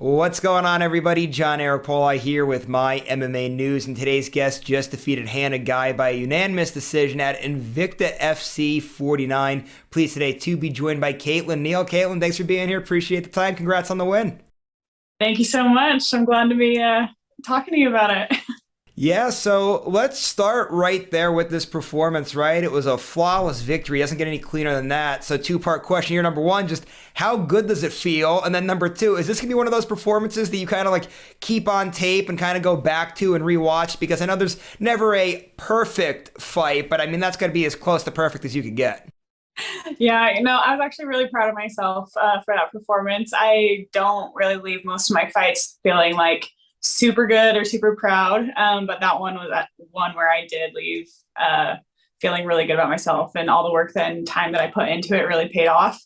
What's going on, everybody? John Eric Poli here with My MMA News, and today's guest just defeated Hannah Guy by a unanimous decision at Invicta FC 49. Pleased today to be joined by Kaytlin Neil. Kaytlin, thanks for being here. Appreciate the time. Congrats on the win. Thank you so much. I'm glad to be talking to you about it. Yeah, so let's start right there with this performance, right? It was a flawless victory. It doesn't get any cleaner than that. So two-part question here. Number one, just how good does it feel? And then number two, is this going to be one of those performances that you kind of like keep on tape and kind of go back to and rewatch? Because I know there's never a perfect fight, but I mean, that's going to be as close to perfect as you could get. Yeah, I was actually really proud of myself for that performance. I don't really leave most of my fights feeling like super good or super proud. But that one was one where I did leave feeling really good about myself, and all the work and time that I put into it really paid off.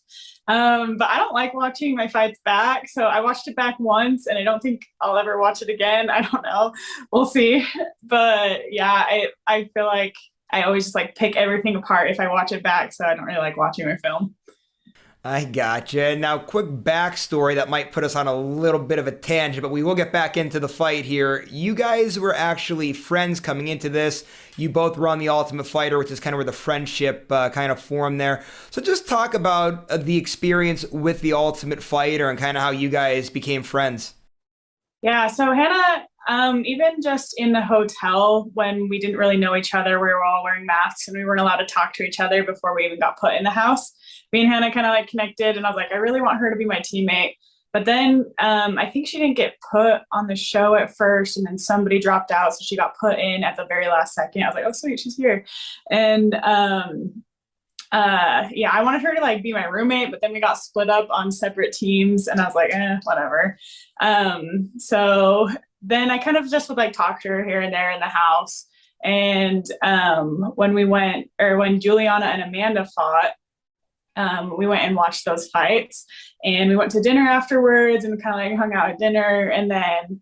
But I don't like watching my fights back. So I watched it back once and I don't think I'll ever watch it again. I don't know. We'll see. But yeah, I feel like I always just like pick everything apart if I watch it back. So I don't really like watching my film. I gotcha. Now, quick backstory that might put us on a little bit of a tangent, but we will get back into the fight here. You guys were actually friends coming into this. You both were on The Ultimate Fighter, which is kind of where the friendship kind of formed there. So just talk about the experience with The Ultimate Fighter and kind of how you guys became friends. Yeah, so Hannah, even just in the hotel when we didn't really know each other, we were all wearing masks and we weren't allowed to talk to each other before we even got put in the house. Me and Hannah kind of like connected, and I was like, I really want her to be my teammate. But then I think she didn't get put on the show at first, and then somebody dropped out, so she got put in at the very last second. I was like, oh sweet, she's here. And yeah, I wanted her to like be my roommate, but then we got split up on separate teams, and I was like, whatever. So then I kind of just would like talk to her here and there in the house. And when Juliana and Amanda fought, we went and watched those fights, and we went to dinner afterwards and kind of like hung out at dinner. And then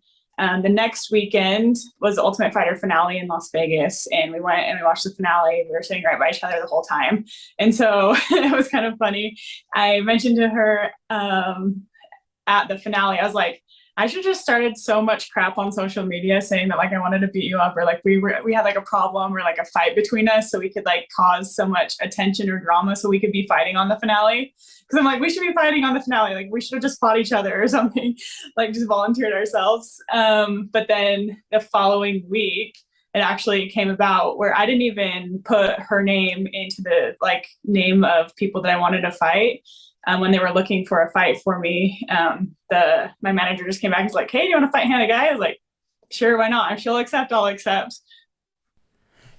the next weekend was the Ultimate Fighter finale in Las Vegas, and we went and we watched the finale. We were sitting right by each other the whole time, and so it was kind of funny. I mentioned to her at the finale, I was like, I should just started so much crap on social media saying that like I wanted to beat you up, or like we had like a problem or like a fight between us, so we could like cause so much attention or drama so we could be fighting on the finale. Because I'm like, we should be fighting on the finale, like we should have just fought each other or something, like just volunteered ourselves. But then the following week it actually came about where I didn't even put her name into the like name of people that I wanted to fight. When they were looking for a fight for me, my manager just came back and was like, hey, do you want to fight Hannah Guy? I was like, sure, why not? If she'll accept, I'll accept.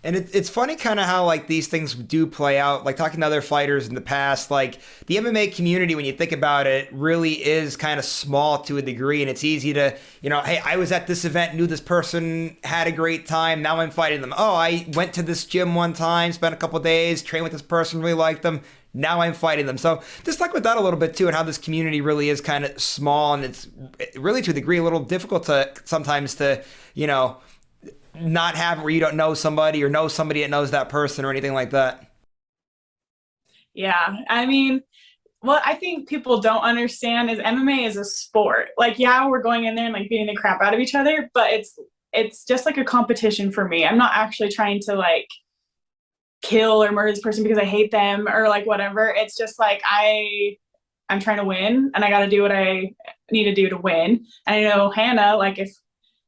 And it's funny kind of how like these things do play out. Like talking to other fighters in the past, like the MMA community, when you think about it, really is kind of small to a degree. And it's easy to, hey, I was at this event, knew this person, had a great time. Now I'm fighting them. Oh, I went to this gym one time, spent a couple of days, trained with this person, really liked them. Now I'm fighting them. So just talk about that a little bit too, and how this community really is kind of small, and it's really to a degree a little difficult to sometimes to, not have it where you don't know somebody or know somebody that knows that person or anything like that. Yeah, I mean, what I think people don't understand is MMA is a sport. Like, yeah, we're going in there and like beating the crap out of each other, but it's just like a competition for me. I'm not actually trying to like kill or murder this person because I hate them or like whatever. It's just like I'm trying to win, and I got to do what I need to do to win. And I know Hannah, like if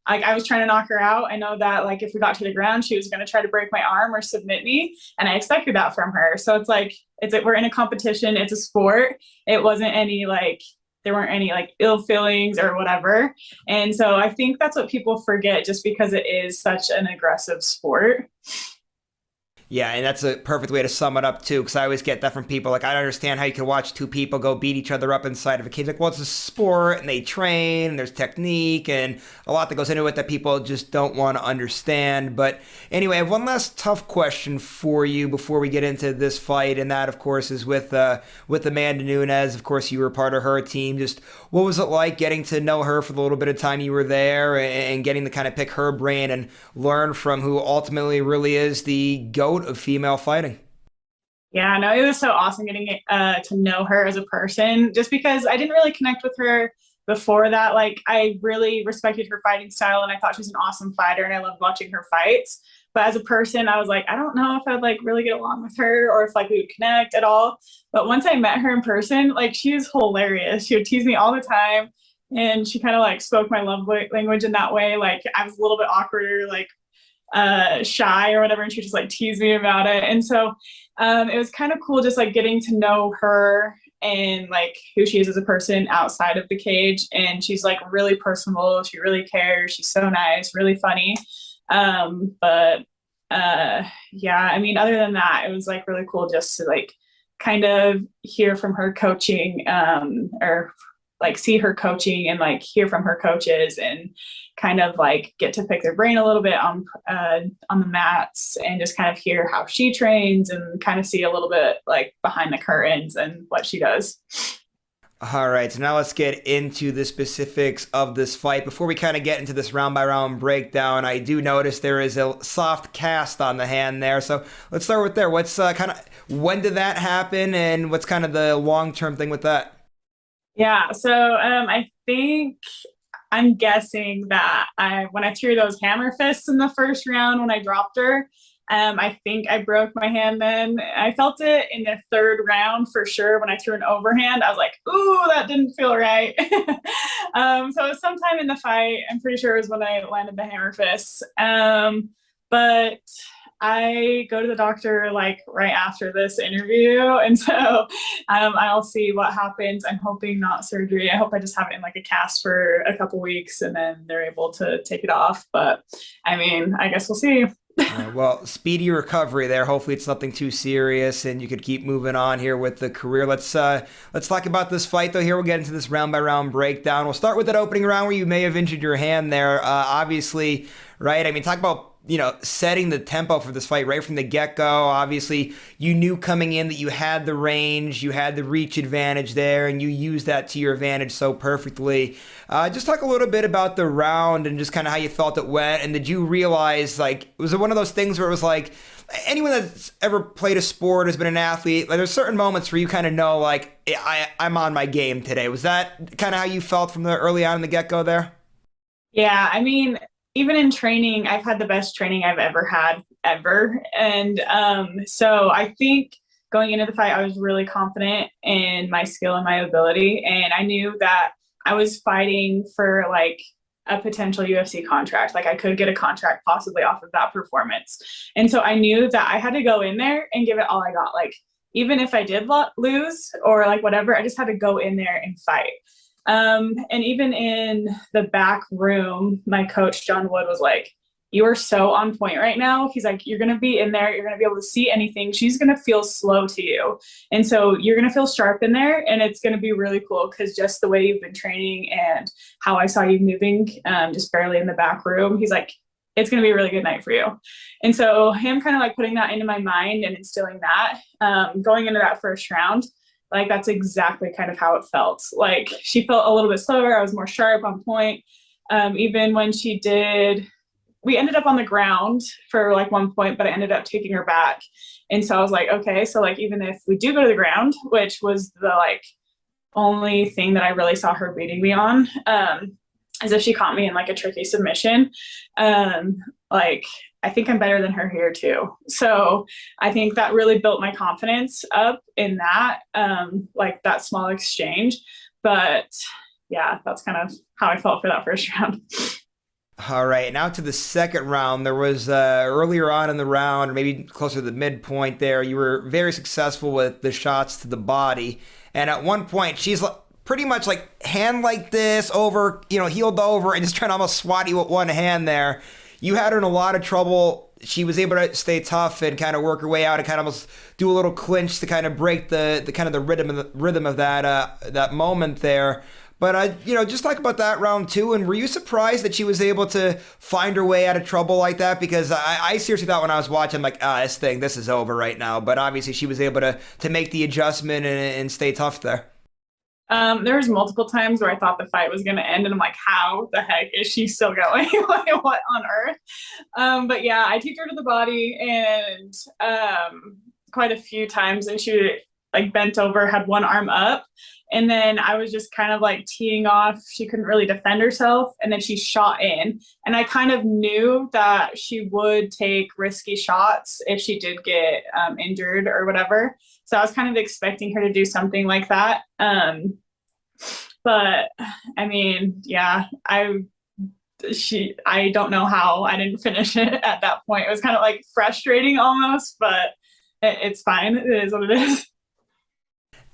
like I was trying to knock her out, I know that like if we got to the ground, she was going to try to break my arm or submit me, and I expected that from her. So it's like we're in a competition. It's a sport. It wasn't any like there weren't any like ill feelings or whatever. And so I think that's what people forget, just because it is such an aggressive sport. Yeah, and that's a perfect way to sum it up too, because I always get that from people. Like, I don't understand how you can watch two people go beat each other up inside of a cage. Like, well, it's a sport, and they train, and there's technique, and a lot that goes into it that people just don't want to understand. But anyway, I have one last tough question for you before we get into this fight, and that, of course, is with Amanda Nunes. Of course, you were part of her team. Just what was it like getting to know her for the little bit of time you were there, and getting to kind of pick her brain and learn from who ultimately really is the GOAT of female fighting? Yeah, no, it was so awesome getting to know her as a person, just because I didn't really connect with her before that, like I really respected her fighting style and I thought she was an awesome fighter and I loved watching her fights. But as a person, I was like, I don't know if I'd like really get along with her or if like we would connect at all. But once I met her in person, like she was hilarious. She would tease me all the time. And she kind of like spoke my love language in that way. Like I was a little bit awkward or like shy or whatever. And she would just like tease me about it. And so it was kind of cool just like getting to know her and like who she is as a person outside of the cage. And she's like really personable. She really cares. She's so nice, really funny. But yeah, I mean, other than that, it was like really cool just to like kind of hear from her coaching, or like see her coaching and like hear from her coaches and kind of like get to pick their brain a little bit on the mats and just kind of hear how she trains and kind of see a little bit like behind the curtains and what she does. All right, so now let's get into the specifics of this fight. Before we kind of get into this round by round breakdown, I do notice there is a soft cast on the hand there. So let's start with there. What's when did that happen and what's kind of the long-term thing with that? Yeah, so I think I'm guessing that when I threw those hammer fists in the first round when I dropped her, I think I broke my hand then. I felt it in the third round for sure when I threw an overhand. I was like, ooh, that didn't feel right. So it was sometime in the fight. I'm pretty sure it was when I landed the hammer fists. But I go to the doctor like right after this interview. And so I'll see what happens. I'm hoping not surgery. I hope I just have it in like a cast for a couple weeks and then they're able to take it off. But I mean, I guess we'll see. Well, speedy recovery there. Hopefully it's nothing too serious and you could keep moving on here with the career. Let's talk about this fight though. Here we'll get into this round by round breakdown. We'll start with that opening round where you may have injured your hand there. Obviously, right? I mean, talk about setting the tempo for this fight right from the get-go. Obviously, you knew coming in that you had the range, you had the reach advantage there, and you used that to your advantage so perfectly. Just talk a little bit about the round and just kind of how you felt it went, and did you realize, like, was it one of those things where it was like, anyone that's ever played a sport, has been an athlete, like there's certain moments where you kind of know, like, I'm on my game today. Was that kind of how you felt from the early on in the get-go there? Yeah, I mean, even in training, I've had the best training I've ever had ever. And so I think going into the fight, I was really confident in my skill and my ability. And I knew that I was fighting for like a potential UFC contract. Like I could get a contract possibly off of that performance. And so I knew that I had to go in there and give it all I got. Like even if I did lose or like whatever, I just had to go in there and fight. And even in the back room, my coach, John Wood, was like, you are so on point right now. He's like, you're going to be in there. You're going to be able to see anything. She's going to feel slow to you. And so you're going to feel sharp in there. And it's going to be really cool because just the way you've been training and how I saw you moving just barely in the back room, he's like, it's going to be a really good night for you. And so him kind of like putting that into my mind and instilling that going into that first round, like that's exactly kind of how it felt. Like she felt a little bit slower. I was more sharp on point. Even when we ended up on the ground for like one point, but I ended up taking her back. And so I was like, okay, so like even if we do go to the ground, which was the like only thing that I really saw her beating me on, as if she caught me in like a tricky submission. Like I think I'm better than her here too. So I think that really built my confidence up in that, like that small exchange. But yeah, that's kind of how I felt for that first round. All right, now to the second round. There was earlier on in the round, or maybe closer to the midpoint there, you were very successful with the shots to the body. And at one point, she's pretty much like hand like this over, heeled over and just trying to almost swat you with one hand there. You had her in a lot of trouble. She was able to stay tough and kind of work her way out and kind of almost do a little clinch to kind of break the kind of the rhythm of that moment there. But just talk about that round too. And were you surprised that she was able to find her way out of trouble like that? Because I seriously thought when I was watching, like, this is over right now. But obviously she was able to make the adjustment and stay tough there. There was multiple times where I thought the fight was going to end and I'm like, how the heck is she still going? Like, what on earth? But yeah, I took her to the body and quite a few times and like bent over, had one arm up. And then I was just kind of like teeing off. She couldn't really defend herself. And then she shot in. And I kind of knew that she would take risky shots if she did get injured or whatever. So I was kind of expecting her to do something like that. But I mean, yeah, I don't know how I didn't finish it at that point. It was kind of like frustrating almost, but it's fine. It is what it is.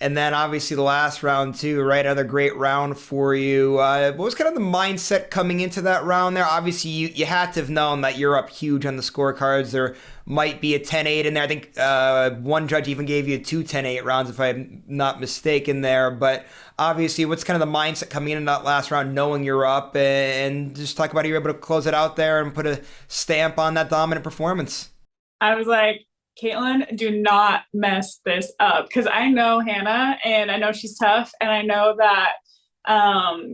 And then obviously the last round too, right? Another great round for you. What was kind of the mindset coming into that round there? Obviously you had to have known that you're up huge on the scorecards. There might be a 10-8 in there. I think one judge even gave you 2 10-8 rounds if I'm not mistaken there. But obviously what's kind of the mindset coming in that last round, knowing you're up, and just talk about how you're able to close it out there and put a stamp on that dominant performance? I was like, Kaytlin, do not mess this up, because I know Hannah and I know she's tough, and I know that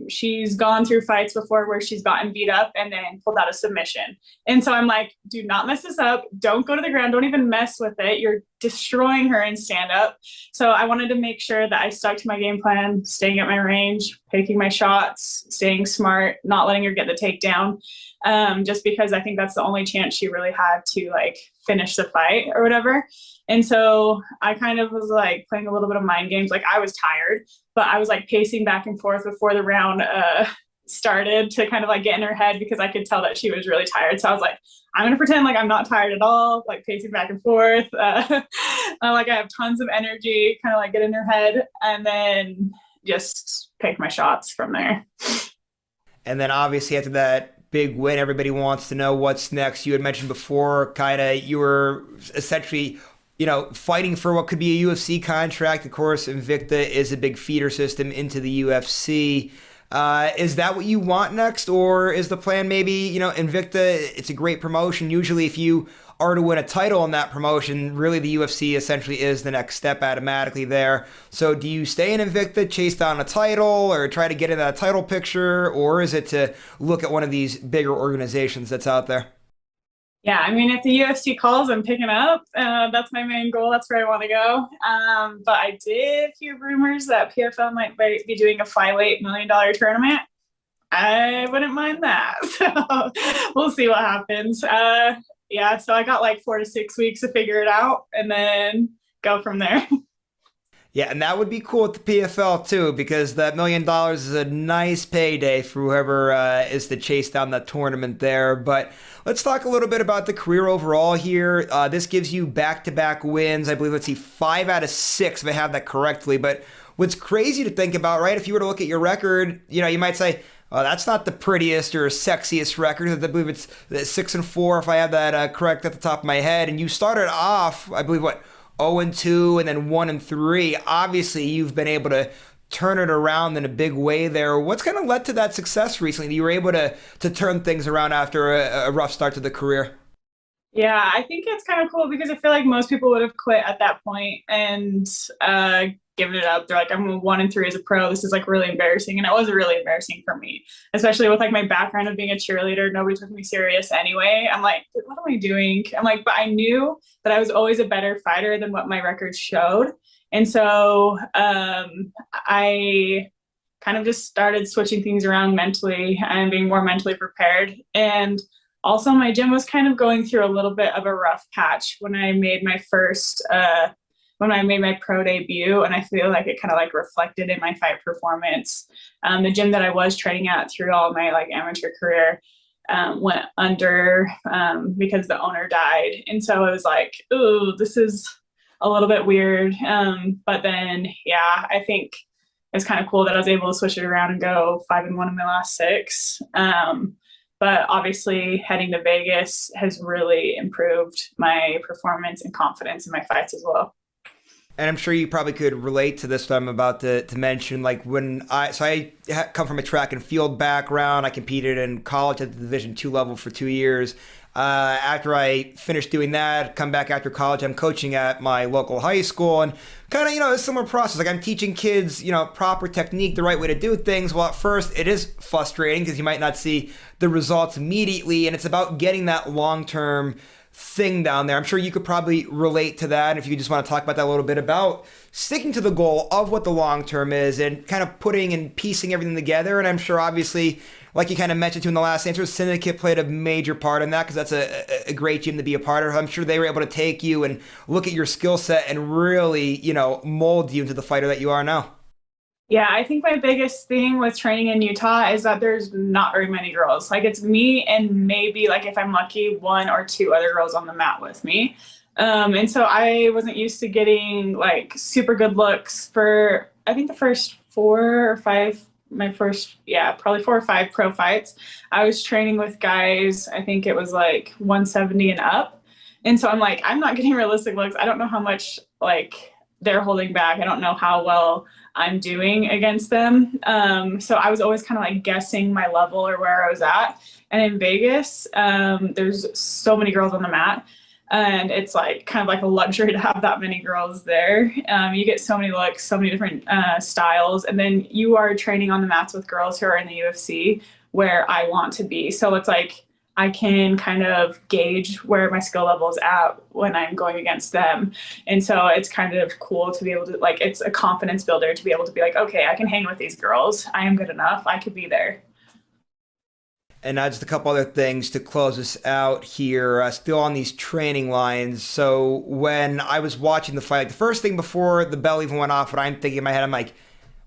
she's gone through fights before where she's gotten beat up and then pulled out a submission. And so I'm like, do not mess this up. Don't go to the ground. Don't even mess with it. You're destroying her in stand up. So I wanted to make sure that I stuck to my game plan, staying at my range, picking my shots, staying smart, not letting her get the takedown. Just because I think that's the only chance she really had to like finish the fight or whatever. And so I kind of was like playing a little bit of mind games. Like I was tired, but I was like pacing back and forth before the round started to kind of like get in her head, because I could tell that she was really tired. So I was like, I'm going to pretend like I'm not tired at all, like pacing back and forth. Like I have tons of energy, kind of like get in her head, and then just pick my shots from there. And then obviously after that big win, everybody wants to know what's next. You had mentioned before, kind of, you were essentially, fighting for what could be a UFC contract. Of course, Invicta is a big feeder system into the UFC. Is that what you want next? Or is the plan maybe, Invicta, it's a great promotion. Usually if you are to win a title in that promotion, really the UFC essentially is the next step automatically there. So do you stay in Invicta, chase down a title, or try to get in that title picture? Or is it to look at one of these bigger organizations that's out there? Yeah, I mean, if the UFC calls, I'm picking up. That's my main goal. That's where I want to go. But I did hear rumors that PFL might be doing a flyweight $1 million tournament. I wouldn't mind that. So we'll see what happens. Yeah, so I got like 4 to 6 weeks to figure it out and then go from there. Yeah, and that would be cool with the PFL too, because that $1 million is a nice payday for whoever is to chase down that tournament there. But let's talk a little bit about the career overall here. This gives you back-to-back wins. I believe, let's see, 5 out of 6 if I have that correctly. But what's crazy to think about, right? If you were to look at your record, you might say, oh, that's not the prettiest or sexiest record. I believe it's 6-4 if I have that correct at the top of my head. And you started off, I believe, 0-2 and then 1-3. Obviously, you've been able to turn it around in a big way there. What's kind of led to that success recently? You were able to turn things around after a rough start to the career. Yeah, I think it's kind of cool because I feel like most people would have quit at that point and given it up. They're like, I'm 1-3 as a pro. This is like really embarrassing. And it was really embarrassing for me, especially with like my background of being a cheerleader. Nobody took me serious anime. I'm like, what am I doing? I'm like, but I knew that I was always a better fighter than what my records showed. And so I kind of just started switching things around mentally and being more mentally prepared. And also my gym was kind of going through a little bit of a rough patch when I made my pro debut, and I feel like it kind of like reflected in my fight performance. The gym that I was training at through all my like amateur career went under because the owner died. And so it was like, ooh, this is a little bit weird. But then, yeah, I think it's kind of cool that I was able to switch it around and go 5-1 in my last 6. But obviously heading to Vegas has really improved my performance and confidence in my fights as well. And I'm sure you probably could relate to this, what I'm about to mention. Like I come from a track and field background. I competed in college at the Division II level for 2 years. After I finished doing that, come back after college, I'm coaching at my local high school, and kind of, a similar process. Like I'm teaching kids, proper technique, the right way to do things. Well, at first it is frustrating because you might not see the results immediately, and it's about getting that long-term thing down there. I'm sure you could probably relate to that. And if you just want to talk about that a little bit about sticking to the goal of what the long term is and kind of putting and piecing everything together. And I'm sure obviously, like you kind of mentioned too in the last answer, Syndicate played a major part in that because that's a great gym to be a part of. I'm sure they were able to take you and look at your skill set and really, mold you into the fighter that you are now. Yeah, I think my biggest thing with training in Utah is that there's not very many girls. Like it's me and maybe like if I'm lucky, one or two other girls on the mat with me. And so I wasn't used to getting like super good looks for I think the first 4 or 5, my first, yeah, probably 4 or 5 pro fights. I was training with guys, I think it was like 170 and up. And so I'm like, I'm not getting realistic looks. I don't know how much like they're holding back. I don't know how well I'm doing against them. So I was always kind of like guessing my level or where I was at. And in Vegas, there's so many girls on the mat. And it's like kind of like a luxury to have that many girls there. You get so many looks, so many different styles. And then you are training on the mats with girls who are in the UFC where I want to be. So it's like I can kind of gauge where my skill level is at when I'm going against them. And so it's kind of cool to be able to, like, it's a confidence builder to be able to be like, okay, I can hang with these girls. I am good enough. I could be there. And just a couple other things to close us out here, still on these training lines. So when I was watching the fight, the first thing before the bell even went off, what I'm thinking in my head, I'm like,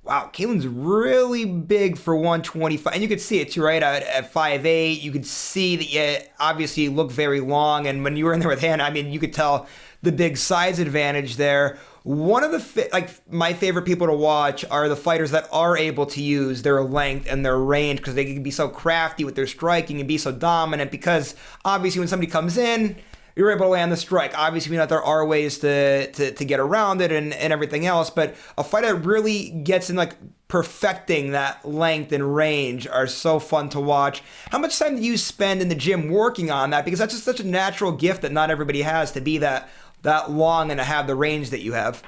wow, Kaytlin's really big for 125. And you could see it too, right? At 5'8", you could see that you obviously look very long. And when you were in there with Hannah, I mean, you could tell the big size advantage there. One of the, my favorite people to watch are the fighters that are able to use their length and their range because they can be so crafty with their striking and be so dominant because obviously when somebody comes in, you're able to land the strike. Obviously, we know that there are ways to get around it and everything else, but a fighter that really gets in like perfecting that length and range are so fun to watch. How much time do you spend in the gym working on that? Because that's just such a natural gift that not everybody has to be that long and to have the range that you have.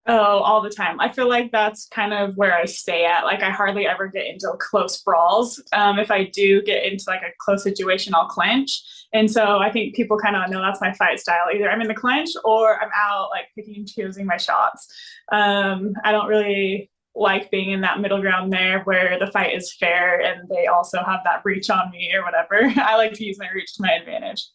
Oh, all the time. I feel like that's kind of where I stay at. Like I hardly ever get into close brawls. If I do get into like a close situation, I'll clinch. And so I think people kind of know that's my fight style. Either I'm in the clinch or I'm out like picking and choosing my shots. I don't really like being in that middle ground there where the fight is fair and they also have that reach on me or whatever. I like to use my reach to my advantage.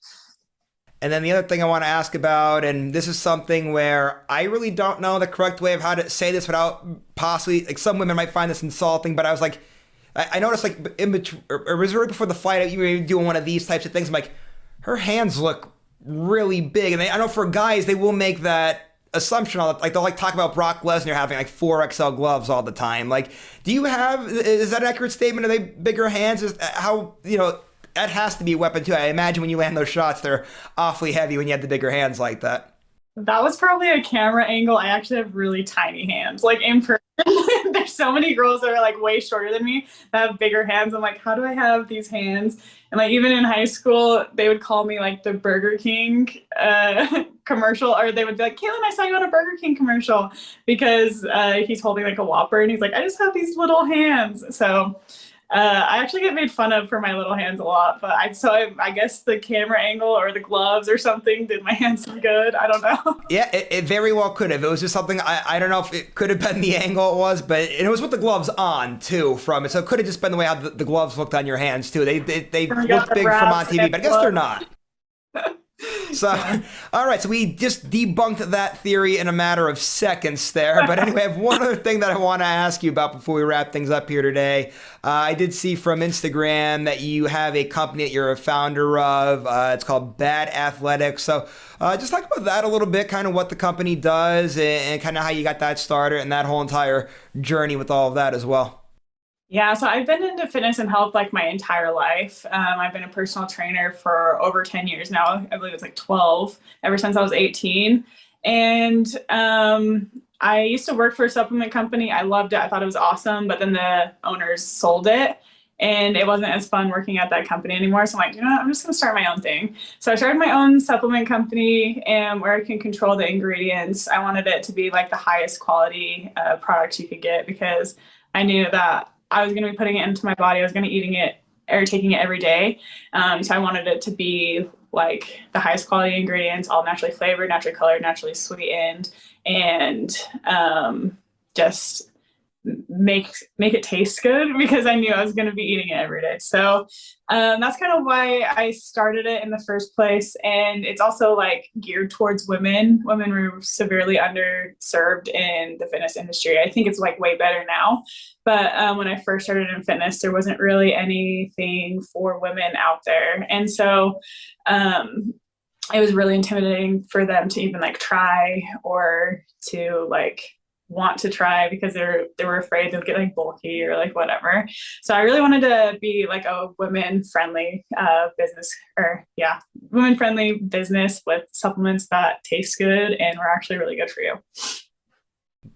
And then the other thing I want to ask about, and this is something where I really don't know the correct way of how to say this without possibly, like some women might find this insulting, but I was like, I noticed like in between, or it was right before the fight, you were doing one of these types of things. I'm like, her hands look really big. And I know for guys, they will make that assumption. Like they'll like talk about Brock Lesnar having like 4XL gloves all the time. Like, is that an accurate statement? Are they bigger hands? That has to be a weapon too. I imagine when you land those shots, they're awfully heavy when you have the bigger hands like that. That was probably a camera angle. I actually have really tiny hands. Like in person, there's so many girls that are like way shorter than me that have bigger hands. I'm like, how do I have these hands? And like even in high school, they would call me like the Burger King commercial, or they would be like, Kaytlin, I saw you on a Burger King commercial because he's holding like a Whopper and he's like, I just have these little hands. So I actually get made fun of for my little hands a lot, but I guess the camera angle or the gloves or something did my hands some good. I don't know. Yeah, it very well could have. It was just something, I don't know if it could have been the angle it was, but it was with the gloves on too from it. So it could have just been the way how the gloves looked on your hands too. They looked big from on TV, but I guess they're not. So, all right, so we just debunked that theory in a matter of seconds there. But anyway, I have one other thing that I want to ask you about before we wrap things up here today. I did see from Instagram that you have a company that you're a founder of. It's called Bad Athletics. So just talk about that a little bit, kind of what the company does and kind of how you got that started and that whole entire journey with all of that as well. Yeah, so I've been into fitness and health like my entire life. I've been a personal trainer for over 10 years now. I believe it's like 12, ever since I was 18. And I used to work for a supplement company. I loved it. I thought it was awesome. But then the owners sold it and it wasn't as fun working at that company anymore. So I'm like, you know what? I'm just going to start my own thing. So I started my own supplement company and where I can control the ingredients. I wanted it to be like the highest quality product you could get because I knew that I was going to be putting it into my body. I was going to be eating it or taking it every day. So I wanted it to be like the highest quality ingredients, all naturally flavored, naturally colored, naturally sweetened, and just make it taste good, because I knew I was going to be eating it every day. So that's kind of why I started it in the first place. And it's also like geared towards women. Women were severely underserved in the fitness industry. I think it's like way better now. But when I first started in fitness, there wasn't really anything for women out there. And so it was really intimidating for them to even like try or to like want to try, because they were afraid they'll get like bulky or like whatever. So I really wanted to be like a women friendly business, or women friendly business with supplements that taste good and were actually really good for you.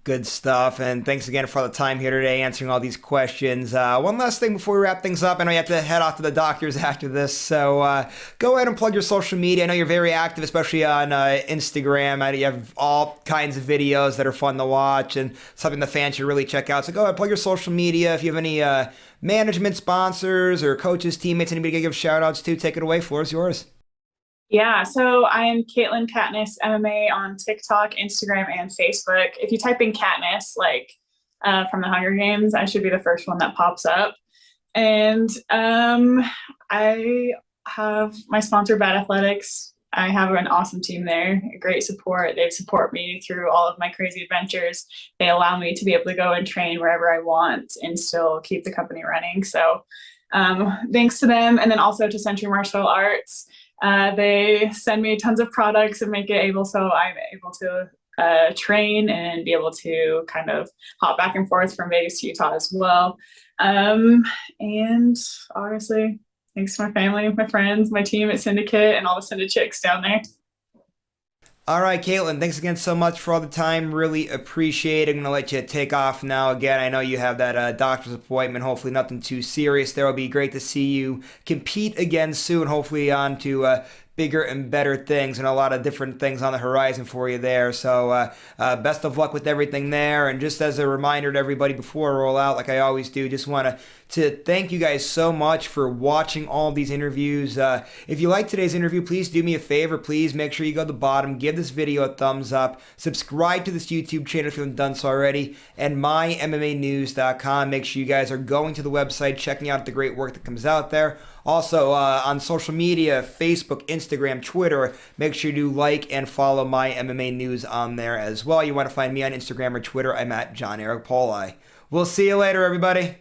Good stuff. And thanks again for the time here today answering all these questions. One last thing before we wrap things up. I know you have to head off to the doctors after this. So go ahead and plug your social media. I know you're very active, especially on Instagram. You have all kinds of videos that are fun to watch and something the fans should really check out. So go ahead, plug your social media. If you have any management sponsors or coaches, teammates, anybody to give shout outs to, take it away. Floor is yours. Yeah, so I am Kaytlin Katniss MMA on TikTok, Instagram, and Facebook. If you type in Katniss, like from the Hunger Games, I should be the first one that pops up. And I have my sponsor, Bad Athletics. I have an awesome team there, great support. They support me through all of my crazy adventures. They allow me to be able to go and train wherever I want and still keep the company running. So thanks to them. And then also to Century Martial Arts. They send me tons of products and make it able so I'm able to train and be able to kind of hop back and forth from Vegas to Utah as well. And obviously, thanks to my family, my friends, my team at Syndicate, and all the Syndicate chicks down there. All right, Kaytlin, thanks again so much for all the time. Really appreciate it. I'm going to let you take off now. Again, I know you have that doctor's appointment. Hopefully nothing too serious there. It'll be great to see you compete again soon, hopefully on to bigger and better things, and a lot of different things on the horizon for you there. So best of luck with everything there. And just as a reminder to everybody before I roll out, like I always do, just want to thank you guys so much for watching all these interviews. If you like today's interview, please do me a favor. Please make sure you go to the bottom, give this video a thumbs up, subscribe to this YouTube channel if you haven't done so already, and MyMMANews.com. Make sure you guys are going to the website, checking out the great work that comes out there. Also, on social media, Facebook, Instagram, Twitter, make sure you like and follow My MMA News on there as well. You want to find me on Instagram or Twitter, I'm at John Eric Pauli. We'll see you later, everybody.